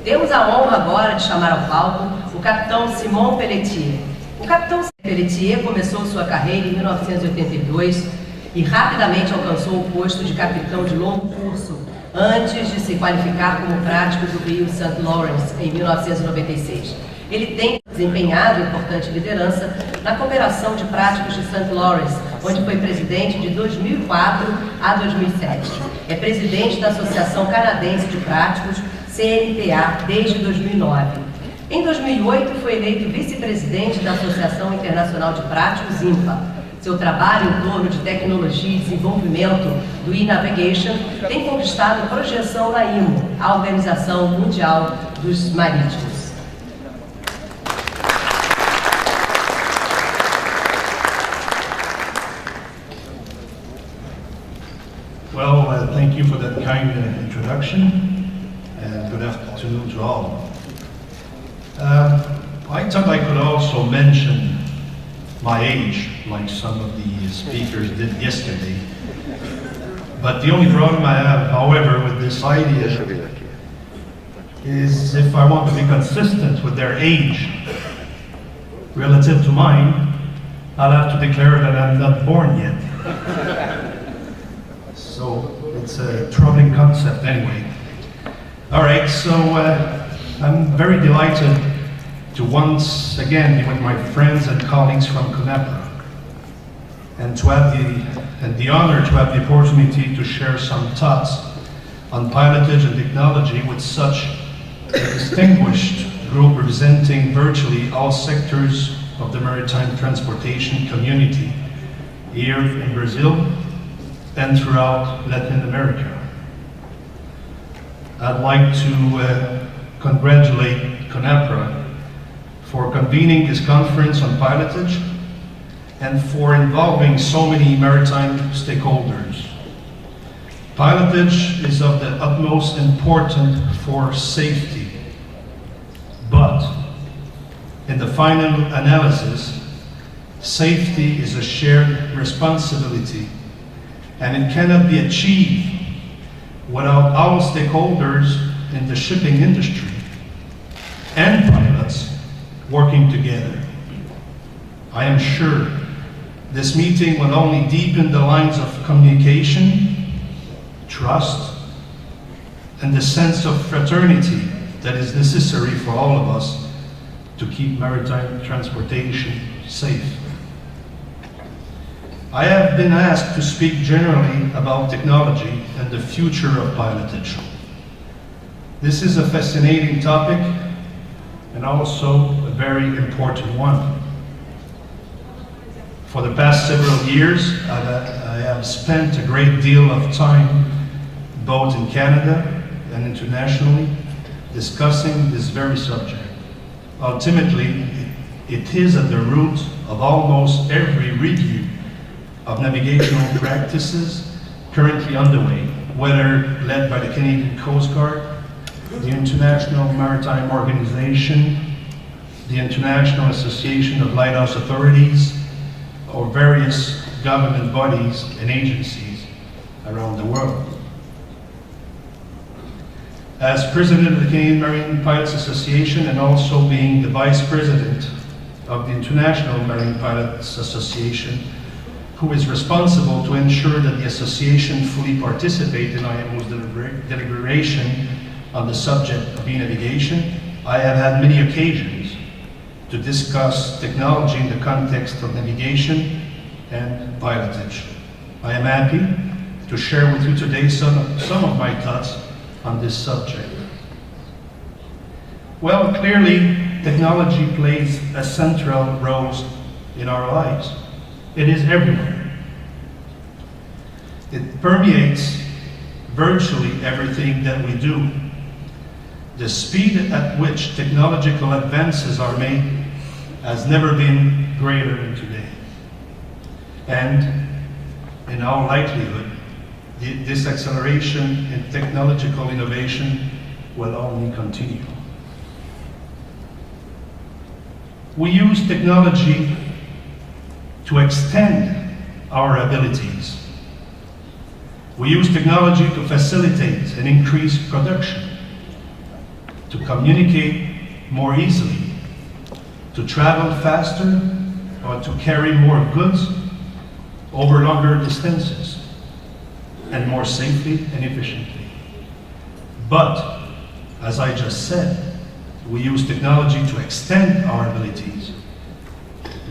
Temos a honra agora de chamar ao palco o capitão Simon Pelletier. O capitão Pelletier começou sua carreira em 1982 e rapidamente alcançou o posto de capitão de longo curso, antes de se qualificar como prático do Rio St. Lawrence em 1996. Ele tem desempenhado importante liderança na cooperação de práticos de St. Lawrence, onde foi presidente de 2004 a 2007. É presidente da Associação Canadense de Práticos, CNPA, desde 2009. Em 2008, foi eleito vice-presidente da Associação Internacional de Práticos, INPA. Seu trabalho em torno de tecnologia e desenvolvimento do e-navigation tem conquistado projeção na IMO, a Organização Mundial dos Marítimos. Well, thank you for that kind introduction, and good afternoon to all. I thought I could also mention my age, like some of the speakers did yesterday. But the only problem I have, however, with this idea is if I want to be consistent with their age relative to mine, I'll have to declare that I'm not born yet. So it's a troubling concept anyway. All right, so I'm very delighted to once again be with my friends and colleagues from Conapra, and to have the honor to have the opportunity to share some thoughts on pilotage and technology with such a distinguished group representing virtually all sectors of the maritime transportation community here in Brazil and throughout Latin America. I'd like to congratulate Conapra for convening this conference on pilotage and for involving so many maritime stakeholders. Pilotage is of the utmost importance for safety, but in the final analysis, safety is a shared responsibility, and it cannot be achieved without all stakeholders in the shipping industry and pilots working together. I am sure this meeting will only deepen the lines of communication, trust, and the sense of fraternity that is necessary for all of us to keep maritime transportation safe. I have been asked to speak generally about technology and the future of pilotage. This is a fascinating topic and also a very important one. For the past several years, I have spent a great deal of time both in Canada and internationally discussing this very subject. Ultimately, it is at the root of almost every review of navigational practices currently underway, whether led by the Canadian Coast Guard, the International Maritime Organization, the International Association of Lighthouse Authorities, or various government bodies and agencies around the world. As President of the Canadian Marine Pilots Association and also being the Vice President of the International Marine Pilots Association, who is responsible to ensure that the association fully participate in IMO's deliberation on the subject of e-navigation, I have had many occasions to discuss technology in the context of navigation and pilotage. I am happy to share with you today some of my thoughts on this subject. Well, clearly, technology plays a central role in our lives. It is everywhere. It permeates virtually everything that we do. The speed at which technological advances are made has never been greater than today. And in all likelihood, this acceleration in technological innovation will only continue. We use technology to extend our abilities. We use technology to facilitate and increase production. to communicate more easily, to travel faster, or to carry more goods over longer distances, and more safely and efficiently. But, as I just said, we use technology to extend our abilities,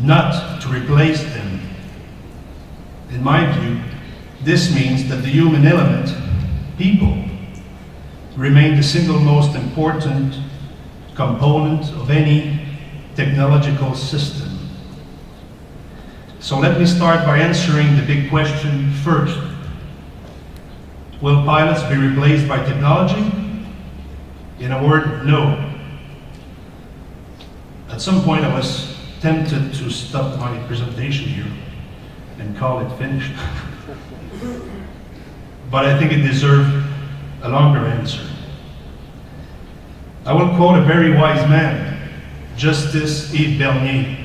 not to replace them. In my view, this means that the human element, people, remain the single most important component of any technological system. So let me start by answering the big question first. Will pilots be replaced by technology? In a word, no. At some point I was tempted to stop my presentation here and call it finished. But I think it deserved a longer answer. I will quote a very wise man, Justice Yves Bernier,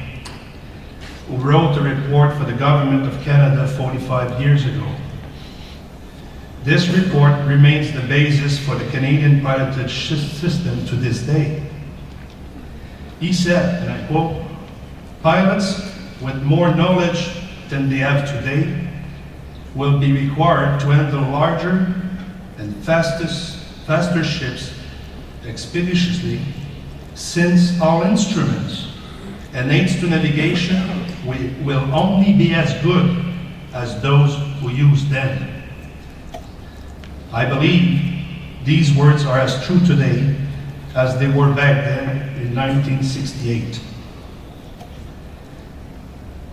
who wrote a report for the government of Canada 45 years ago. This report remains the basis for the Canadian pilotage system to this day. He said, and I quote, "Pilots with more knowledge than they have today will be required to handle larger and faster ships expeditiously, since all instruments and aids to navigation will only be as good as those who use them." I believe these words are as true today as they were back then in 1968.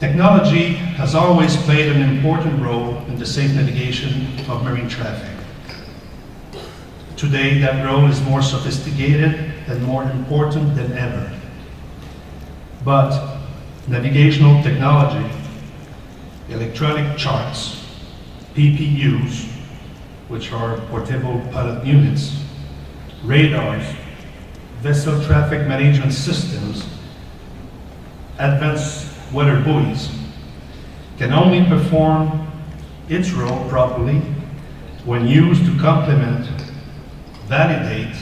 Technology has always played an important role in the safe navigation of marine traffic. Today, that role is more sophisticated and more important than ever. But navigational technology, electronic charts, PPUs, which are portable pilot units, radars, vessel traffic management systems, advanced weather buoys, can only perform its role properly when used to complement, validate,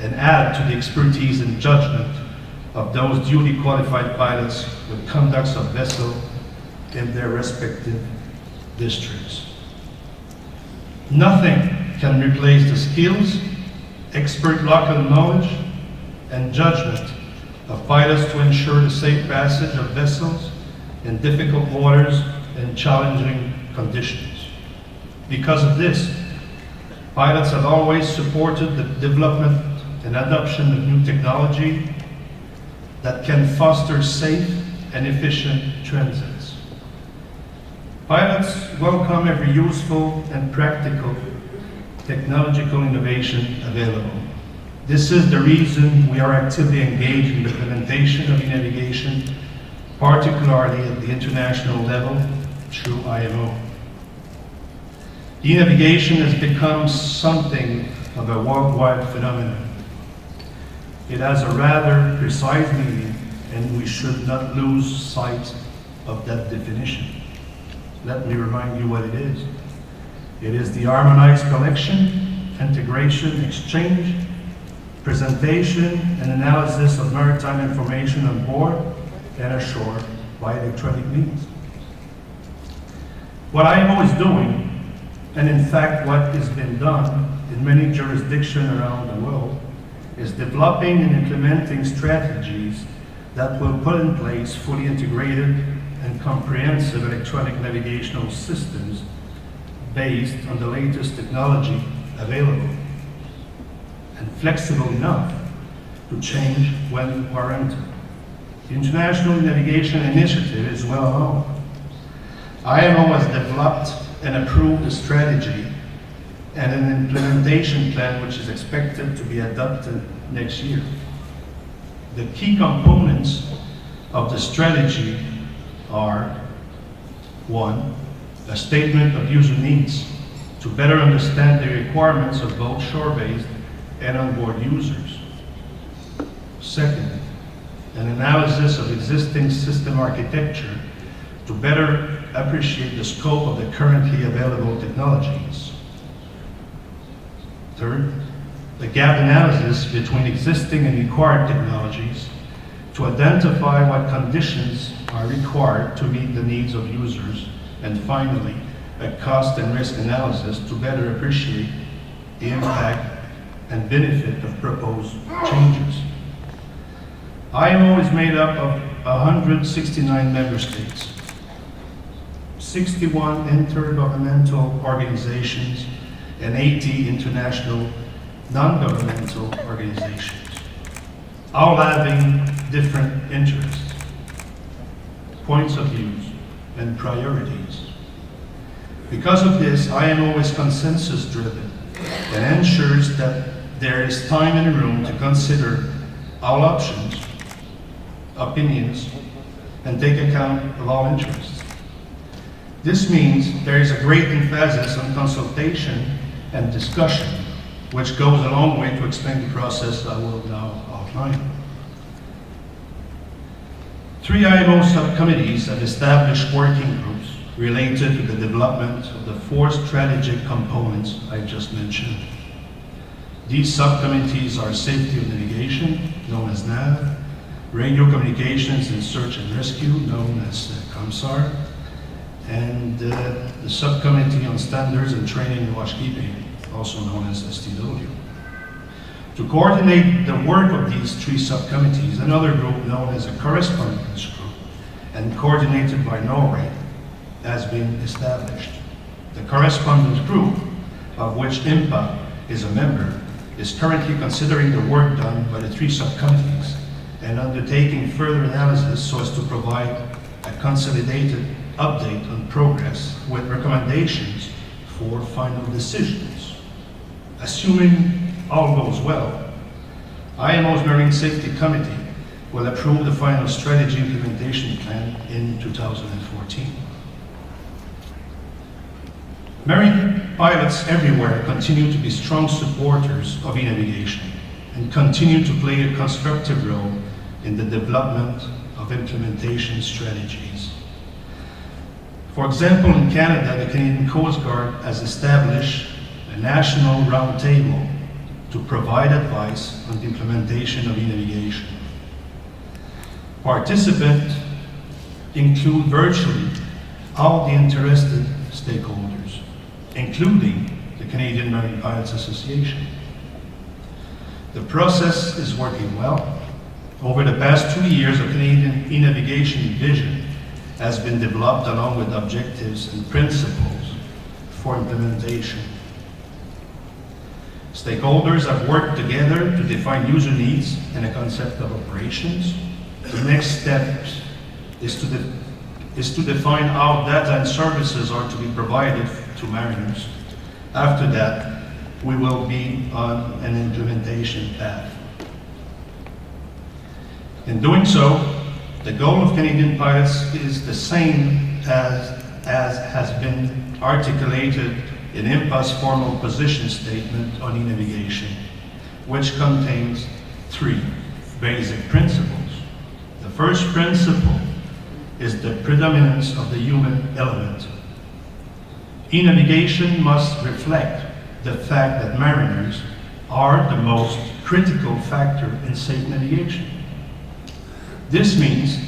and add to the expertise and judgment of those duly qualified pilots with conducts of vessel in their respective districts. Nothing can replace the skills, expert local knowledge, and judgment of pilots to ensure the safe passage of vessels in difficult waters and challenging conditions. Because of this, pilots have always supported the development and adoption of new technology that can foster safe and efficient transits. Pilots welcome every useful and practical technological innovation available. This is the reason we are actively engaged in the implementation of e-navigation, particularly at the international level through IMO. E-navigation has become something of a worldwide phenomenon. It has a rather precise meaning, and we should not lose sight of that definition. Let me remind you what it is. It is the harmonized collection, integration, exchange, presentation, and analysis of maritime information on board and ashore by electronic means. What IMO is doing, and in fact what has been done in many jurisdictions around the world, is developing and implementing strategies that will put in place fully integrated and comprehensive electronic navigational systems based on the latest technology available and flexible enough to change when warranted. The International Navigation Initiative is well known. IMO has developed and approved a strategy and an implementation plan which is expected to be adopted next year. The key components of the strategy are: 1, a statement of user needs to better understand the requirements of both shore-based and onboard users. 2nd, an analysis of existing system architecture to better appreciate the scope of the currently available technologies. 3rd, a gap analysis between existing and required technologies to identify what conditions are required to meet the needs of users, and finally, a cost and risk analysis to better appreciate the impact and benefit of proposed changes. IMO is made up of 169 member states, 61 intergovernmental organizations, and 80 international non-governmental organizations, all having different interests, points of views, and priorities. Because of this, IMO is consensus-driven and ensures that there is time and room to consider all options, opinions, and take account of all interests. This means there is a great emphasis on consultation and discussion, which goes a long way to explain the process I will now outline. 3 IMO subcommittees have established working groups related to the development of the 4 strategic components I just mentioned. These subcommittees are safety of navigation, known as NAV, radio communications and search and rescue, known as COMSAR, and the subcommittee on standards and training and watchkeeping, also known as STW. To coordinate the work of these 3 subcommittees, another group known as a correspondence group and coordinated by Norway has been established. The correspondence group, of which IMPA is a member, is currently considering the work done by the 3 subcommittees and undertaking further analysis so as to provide a consolidated update on progress with recommendations for final decisions. Assuming all goes well, IMO's Marine Safety Committee will approve the final strategy implementation plan in 2014. Marine pilots everywhere continue to be strong supporters of e-navigation and continue to play a constructive role in the development of implementation strategies. For example, in Canada, the Canadian Coast Guard has established a national roundtable to provide advice on the implementation of e-navigation. Participants include virtually all the interested stakeholders, including the Canadian Marine Pilots Association. The process is working well. Over the past 2 years, a Canadian e-navigation vision has been developed along with objectives and principles for implementation. Stakeholders have worked together to define user needs and a concept of operations. The next step is to define how data and services are to be provided to mariners. After that, we will be on an implementation path. In doing so, the goal of Canadian pilots is the same as has been articulated in IMPA's formal position statement on e-navigation, which contains 3 basic principles. The first principle is the predominance of the human element. E-navigation must reflect the fact that mariners are the most critical factor in safe navigation. This means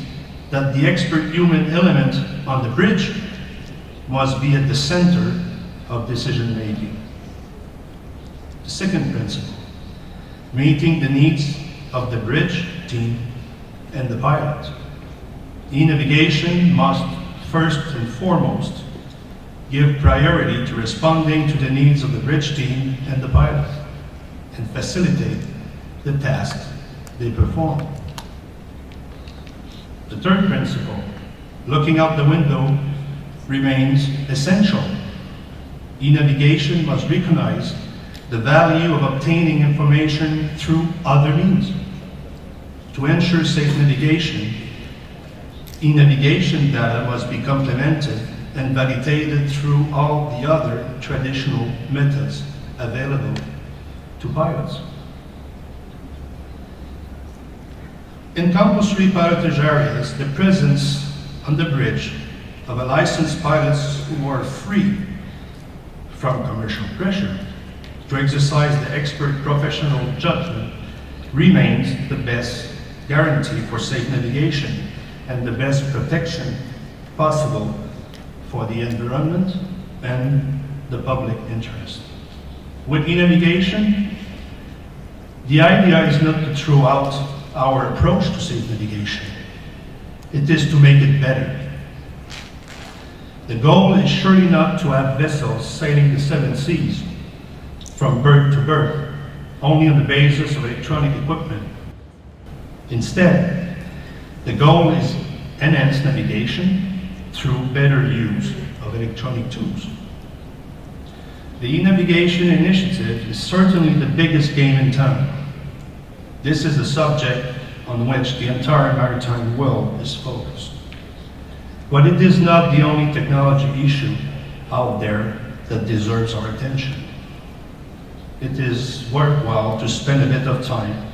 that the expert human element on the bridge must be at the center of decision making. The second principle, meeting the needs of the bridge team and the pilot. E-navigation must first and foremost give priority to responding to the needs of the bridge team and the pilot and facilitate the tasks they perform. The third principle, looking out the window, remains essential. E-navigation must recognize the value of obtaining information through other means. To ensure safe navigation, e-navigation data must be complemented and validated through all the other traditional methods available to pilots. In compulsory pilotage areas, the presence on the bridge of a licensed pilots who are free from commercial pressure, to exercise the expert professional judgment remains the best guarantee for safe navigation and the best protection possible for the environment and the public interest. With e-navigation, the idea is not to throw out our approach to safe navigation. It is to make it better. The goal is surely not to have vessels sailing the 7 seas from berth to berth, only on the basis of electronic equipment. Instead, the goal is enhanced navigation through better use of electronic tools. The e-navigation initiative is certainly the biggest game in town. This is the subject on which the entire maritime world is focused. But it is not the only technology issue out there that deserves our attention. It is worthwhile to spend a bit of time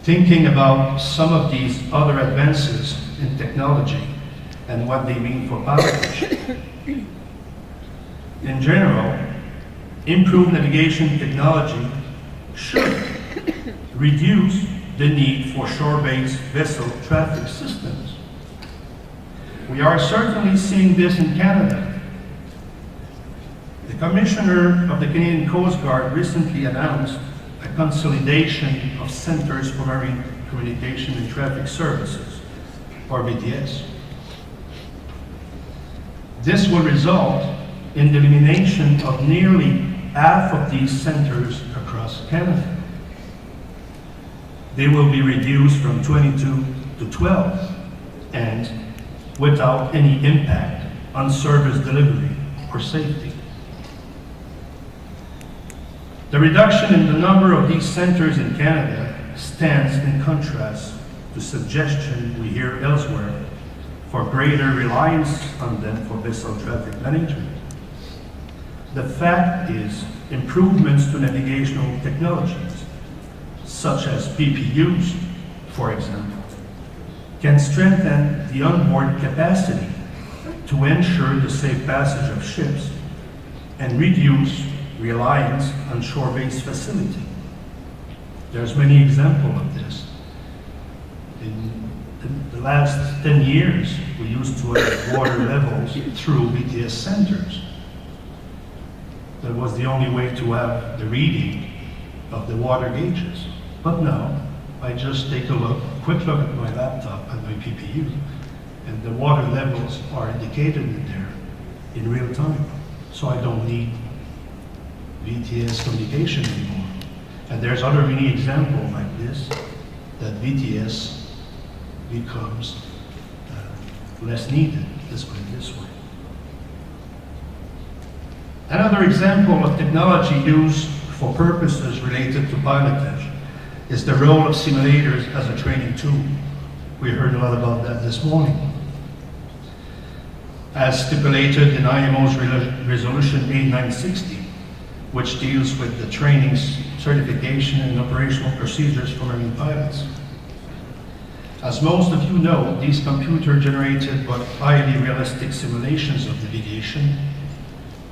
thinking about some of these other advances in technology and what they mean for pilotage. In general, improved navigation technology should reduce the need for shore-based vessel traffic systems. We are certainly seeing this in Canada. The Commissioner of the Canadian Coast Guard recently announced a consolidation of Centers for Marine Communication and Traffic Services, or BTS. This will result in the elimination of nearly half of these centers across Canada. They will be reduced from 22 to 12, and without any impact on service delivery or safety. The reduction in the number of these centers in Canada stands in contrast to suggestions we hear elsewhere for greater reliance on them for vessel traffic management. The fact is, improvements to navigational technologies, such as PPUs, for example, can strengthen the onboard capacity to ensure the safe passage of ships and reduce reliance on shore-based facility. There's many examples of this. In the last 10 years, we used to have water levels through BTS centers. That was the only way to have the reading of the water gauges. But now, I just take a quick look at my laptop and my PPU, and the water levels are indicated in there in real time. So I don't need VTS communication anymore. And there's other many examples like this, that VTS becomes less needed, let's put it this way. Another example of technology used for purposes related to pilotage is the role of simulators as a training tool. We heard a lot about that this morning. As stipulated in IMO's Resolution 8960, which deals with the training, certification, and operational procedures for marine pilots. As most of you know, these computer-generated but highly realistic simulations of navigation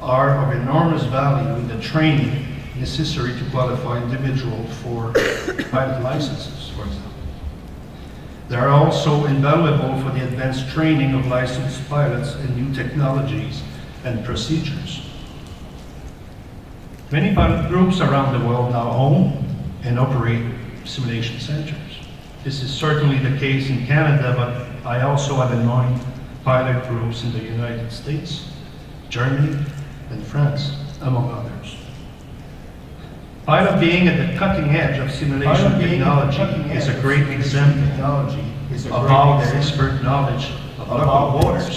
are of enormous value in the training necessary to qualify individuals for pilot licenses, for example. They are also invaluable for the advanced training of licensed pilots in new technologies and procedures. Many pilot groups around the world now own and operate simulation centers. This is certainly the case in Canada, but I also have in mind pilot groups in the United States, Germany, and France, among others. Pilot being at the cutting edge of simulation technology is a great example of how the expert knowledge of local waters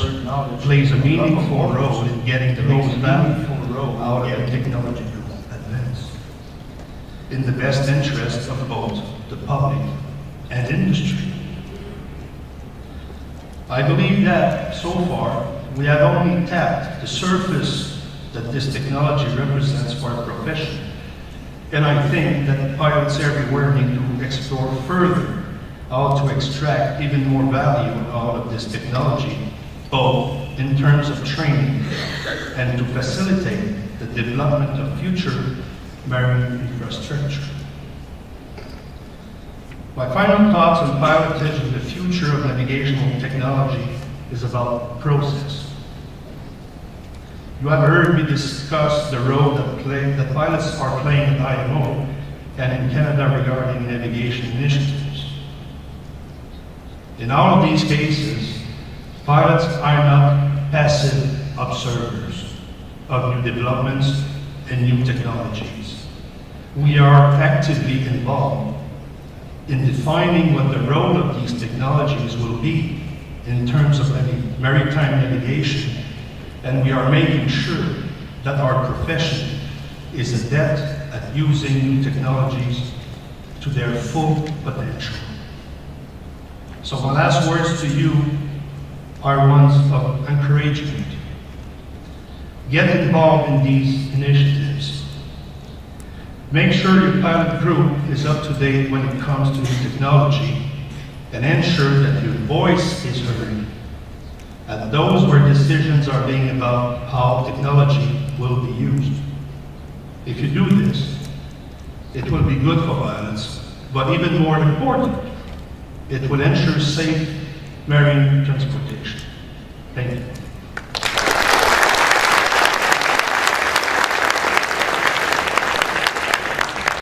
plays a meaningful role in getting the most value out of the technology advance, in the best interest of both the public and industry. I believe that, so far, we have only tapped the surface that this technology represents for our profession. And I think that pilots everywhere need to explore further how to extract even more value out of this technology, both in terms of training and to facilitate the development of future marine infrastructure. My final thoughts on pilotage and the future of navigational technology is about process. You have heard me discuss the role that pilots are playing in IMO and in Canada regarding navigation initiatives. In all of these cases, pilots are not passive observers of new developments and new technologies. We are actively involved in defining what the role of these technologies will be in terms of maritime navigation, and we are making sure that our profession is adept at using new technologies to their full potential. So my last words to you are ones of encouragement. Get involved in these initiatives. Make sure your pilot group is up to date when it comes to new technology, and ensure that your voice is heard at those where decisions are being about how technology will be used. If you do this, it will be good for pilots, but even more important, it will ensure safe marine transportation. Thank you.